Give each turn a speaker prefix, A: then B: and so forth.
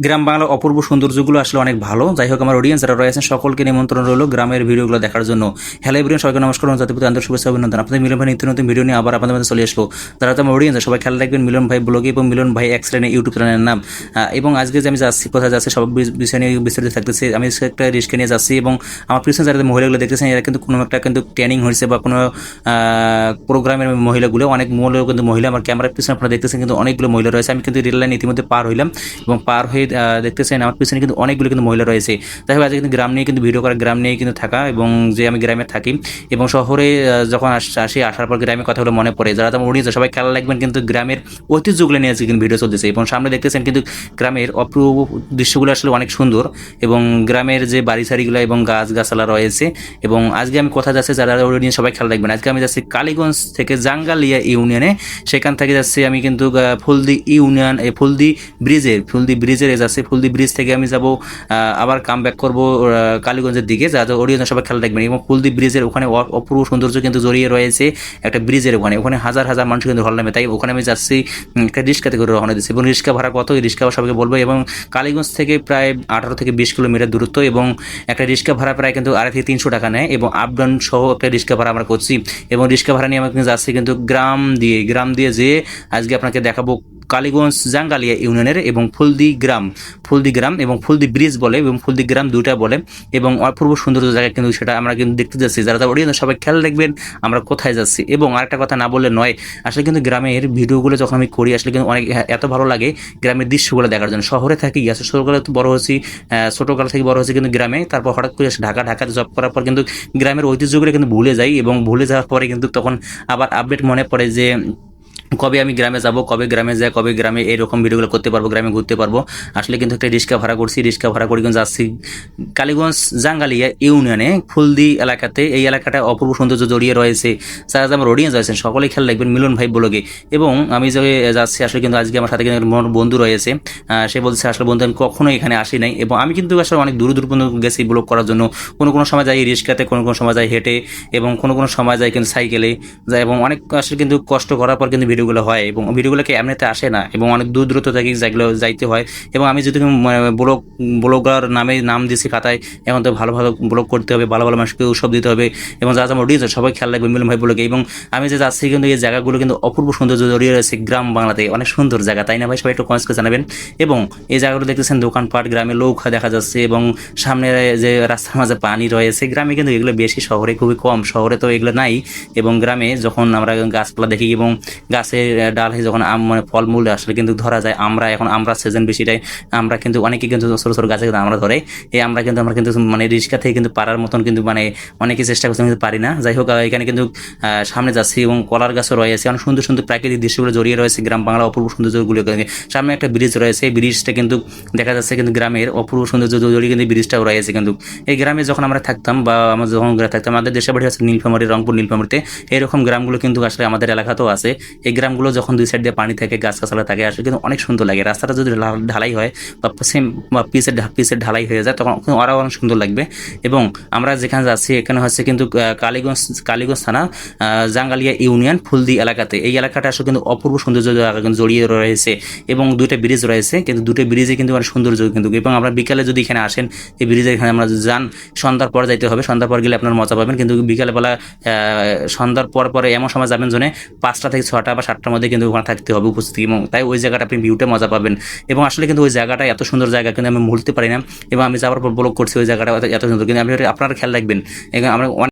A: গ্রাম বাংলার অপূর্ব সৌন্দর্যগুলো আসলে অনেক ভালো। যাই হোক, আমার অডিয়েন্স যারা রয়েছেন সকলকে নিমন্ত্রণ রইল গ্রামের ভিডিওগুলো দেখার জন্য। হ্যালো এভরিওয়ান, সবাইকে নমস্কার এবং জাতির প্রতি আন্তরিক শুভেচ্ছা অভিনন্দন। আপনাদের মিলন ভাই নিত্য নতুন ভিডিও নিয়ে আবার আপনাদের মধ্যে চলে আসলো। যারা তো আমার অডিয়েন্স সবাই খেয়াল রাখবেন মিলন ভাই ব্লগে এবং মিলন ভাই এক্স চ্যানেল ইউটিউব চ্যানেলের নাম। এবং আজকে যে আমি যাচ্ছি, কোথায় যাচ্ছি সব বিষয় নিয়ে বিস্তারিত থাকতেছে। আমি একটা রিস্কে নিয়ে যাচ্ছি এবং আমার পিছনে যারা মহিলাগুলো দেখতেছেন এরা কিন্তু কোনো একটা কিন্তু ট্রেনিং হয়েছে বা কোনো প্রোগ্রামের মহিলাগুলো, অনেক কিন্তু মহিলা আমার ক্যামেরার পিছনে আপনারা দেখতেছেন কিন্তু অনেকগুলো মহিলা রয়েছে। আমি কিন্তু রেল লাইন ইতিমধ্যে পার হইলাম এবং পার হয়ে দেখতেছেন আমার পিছনে কিন্তু অনেকগুলো কিন্তু মহিলা রয়েছে। তাই আজকে কিন্তু গ্রাম নিয়ে কিন্তু ভিডিও করা, গ্রাম নিয়ে কিন্তু থাকা এবং যে আমি গ্রামে থাকি এবং শহরে যখন আসার পর গ্রামের কথাগুলো মনে পড়ে। যারা আমার উড়িয়ে সবাই খেয়াল রাখবেন কিন্তু গ্রামের ঐতিহ্যগুলো নিয়ে আজকে কিন্তু ভিডিও চলতেছে এবং সামনে দেখতেছেন কিন্তু গ্রামের অপূর্ব দৃশ্যগুলো আসলে অনেক সুন্দর এবং গ্রামের যে বাড়ি সারিগুলো এবং গাছগাছালা রয়েছে। এবং আজকে আমি কোথায় যাচ্ছি যারা নিয়ে সবাই খেয়াল রাখবেন। আজকে আমি যাচ্ছি কালীগঞ্জ থেকে জাঙ্গালিয়া ইউনিয়নে, সেখান থেকে যাচ্ছি আমি কিন্তু ফুলদি ইউনিয়ন, ফুলদি ব্রিজের যাচ্ছি। ফুলদি ব্রিজ থেকে আমি যাব আবার কাম ব্যাক করবো কালীগঞ্জের দিকে। যাতে অডিয়েন্স সবাই খেয়াল রাখবেন। এবং ফুলদি ব্রিজের ওখানে অপূর্ব সৌন্দর্য কিন্তু জড়িয়ে রয়েছে একটা ব্রিজের ওখানে হাজার হাজার মানুষ কিন্তু হল নামে। তাই ওখানে আমি যাচ্ছি একটা রিক্সাতে করে রওনা দিচ্ছি এবং রিক্সা ভাড়া কত, এই রিক্সা সবাইকে বলবো। এবং কালীগঞ্জ থেকে প্রায় 18 থেকে 20 কিলোমিটার দূরত্ব এবং একটা রিক্সা ভাড়া প্রায় কিন্তু 250 থেকে 300 টাকা নেয় এবং আপ ডাউন সহ একটা রিক্সা ভাড়া আমরা করছি। এবং রিক্সা ভাড়া নিয়ে আমরা কিন্তু যাচ্ছি কিন্তু গ্রাম দিয়ে যে আজকে আপনাকে দেখাবো কালীগঞ্জ জাঙ্গালিয়া ইউনিয়নের এবং ফুলদি গ্রাম এবং ফুলদি ব্রিজ বলে এবং ফুলদি গ্রাম দুইটা বলে এবং অপূর্ব সুন্দর জায়গা কিন্তু সেটা আমরা কিন্তু দেখতে যাচ্ছি। যারা অডিয়েন্স সবাই খেয়াল রাখবেন আমরা কোথায় যাচ্ছি। এবং আরেকটা কথা না বললে নয়, আসলে কিন্তু গ্রামের ভিডিওগুলো যখন আমি করি আসলে কিন্তু অনেক এত ভালো লাগে গ্রামের দৃশ্যগুলো দেখার জন্য। শহরে থাকি আসলে ছোটোকালে তো বড় হয়েছি, ছোটোকাল থেকে বড় হয়েছি কিন্তু গ্রামে, তারপর হঠাৎ করে ঢাকাতে জব করার পর কিন্তু গ্রামের ঐতিহ্যগুলো কিন্তু ভুলে যাই এবং ভুলে যাওয়ার পরে কিন্তু তখন আবার আপডেট মনে পড়ে যে কবে আমি গ্রামে যাব, কবে গ্রামে যাই, কবে গ্রামে এইরকম ভিডিওগুলো করতে পারবো, গ্রামে ঘুরতে পারবো। আসলে কিন্তু একটা রিক্সা ভাড়া করছি, রিক্সা ভাড়া করে কিন্তু যাচ্ছি কালীগঞ্জ জাঙ্গালিয়া ইউনিয়নে ফুলদি এলাকাতে। এই এলাকাটা অপূর্ব সৌন্দর্য জড়িয়ে রয়েছে। যারা আমার অডিয়েন্স আছেন সকলেই খেয়াল রাখবেন মিলন ভাই ব্লগে। এবং আমি যে যাচ্ছি আসলে কিন্তু আজকে আমার সাথে কিন্তু বন্ধু রয়েছে, সে বলছে আসলে বন্ধু আমি কখনোই এখানে আসি নাই এবং আমি কিন্তু আসলে অনেক দূর পর্যন্ত গেছি ব্লগ করার জন্য। কোনো সময় যাই রিক্সাতে, কোনো সময় যাই হেঁটে এবং কোনো সময় যাই কিন্তু সাইকেলে যাই এবং অনেক আসলে কিন্তু কষ্ট করার পর কিন্তু ভিডিওগুলো হয় এবং ভিডিওগুলোকে এমনিতে আসে না এবং অনেক দূরত্ব থেকে যেগুলো যাইতে হয়। এবং আমি যদি ব্লগার নাম দিয়েছি খাতায়, এখন তো ভালো ব্লগ করতে হবে, ভালো মানুষকে উৎসব দিতে হবে এবং যা আমার অডিয়েন্স সবাই খেয়াল রাখবে মিলন ভাই ব্লগে। এবং আমি যে যাচ্ছি কিন্তু এই জায়গাগুলো কিন্তু অপূর্ব সৌন্দর্য জড়িয়ে রয়েছে গ্রাম বাংলাতে, অনেক সুন্দর জায়গা, তাই না ভাই? সবাই একটু কমেন্টস করে জানাবেন। এবং এই জায়গাগুলো দেখতেছেন দোকানপাট, গ্রামে নৌকা দেখা যাচ্ছে এবং সামনে যে রাস্তার মাঝে পানি রয়েছে। গ্রামে কিন্তু এগুলো বেশি, শহরে খুবই কম, শহরে তো এগুলো নাই। এবং গ্রামে যখন আমরা গাছপালা দেখি এবং গাছের ডাল যখন মানে ফলমূল আসলে কিন্তু ধরা যায়, আমরা সিজন বেশিটাই আমরা কিন্তু অনেকে কিন্তু ছোটো ছোটো গাছে কিন্তু আমরা ধরে আমরা কিন্তু মানে রিক্সা থেকে কিন্তু পারার মতন কিন্তু মানে অনেকে চেষ্টা করতে কিন্তু পারি না। যাই হোক, এখানে কিন্তু সামনে যাচ্ছি এবং কলার গাছও রয়েছে, অনেক সুন্দর সুন্দর প্রাকৃতিক দৃশ্যগুলো জড়িয়ে রয়েছে গ্রাম বাংলা অপূর্ব সৌন্দর্যগুলো। সামনে একটা ব্রিজ রয়েছে, এই ব্রিজটা কিন্তু দেখা যাচ্ছে কিন্তু গ্রামের অপূর্ব সৌন্দর্য জড়িয়ে কিন্তু ব্রিজটাও রয়েছে। কিন্তু এই গ্রামে যখন আমরা থাকতাম বা আমরা যখন থাকতাম, আমাদের দেশের বাড়ি আছে নীলফামারী, রংপুর নীলফামারীতে, এরকম গ্রামগুলো কিন্তু আসলে আমাদের এলাকাতেও আছে। এই গ্রামগুলো যখন দুই সাইড দিয়ে পানি থাকে, গাছগাছালা থাকে, আসলে কিন্তু অনেক সুন্দর লাগে। রাস্তাটা যদি ঢালাই হয় বা পিসের ঢালাই হয়ে যায় তখন আরও অনেক সুন্দর লাগবে। এবং আমরা যেখানে যাচ্ছি এখানে হচ্ছে কিন্তু কালীগঞ্জ থানা, জাঙ্গালিয়া ইউনিয়ন, ফুলদি এলাকাতে। এই এলাকাটা আসলে কিন্তু অপূর্ব সৌন্দর্য জড়িয়ে রয়েছে এবং দুইটা ব্রিজ রয়েছে, কিন্তু দুটো ব্রিজে কিন্তু অনেক সৌন্দর্য কিন্তু। এবং আমরা বিকালে যদি এখানে আসেন, এই ব্রিজে এখানে আমরা যান, সন্ধ্যার পর যাইতে হবে, সন্ধ্যার পর গেলে আপনার মজা পাবেন। কিন্তু বিকালবেলা সন্ধ্যার পরে এমন সময় যাবেন জন্য 5টা থেকে 6টা বা 7টার মধ্যে কিন্তু ওখানে থাকতে হবে উপস্থিত। এবং তাই ওই জায়গাটা আপনি ভিউটা মজা পাবেন। এবং আসলে কিন্তু ওই জায়গাটা এত সুন্দর জায়গা কিন্তু আমি ভুলতে পারি না এবং আমি যাওয়ার পর ব্লগ করছি ওই জায়গাটা এত সুন্দর। কিন্তু আপনারা খেয়াল রাখবেন, আমরা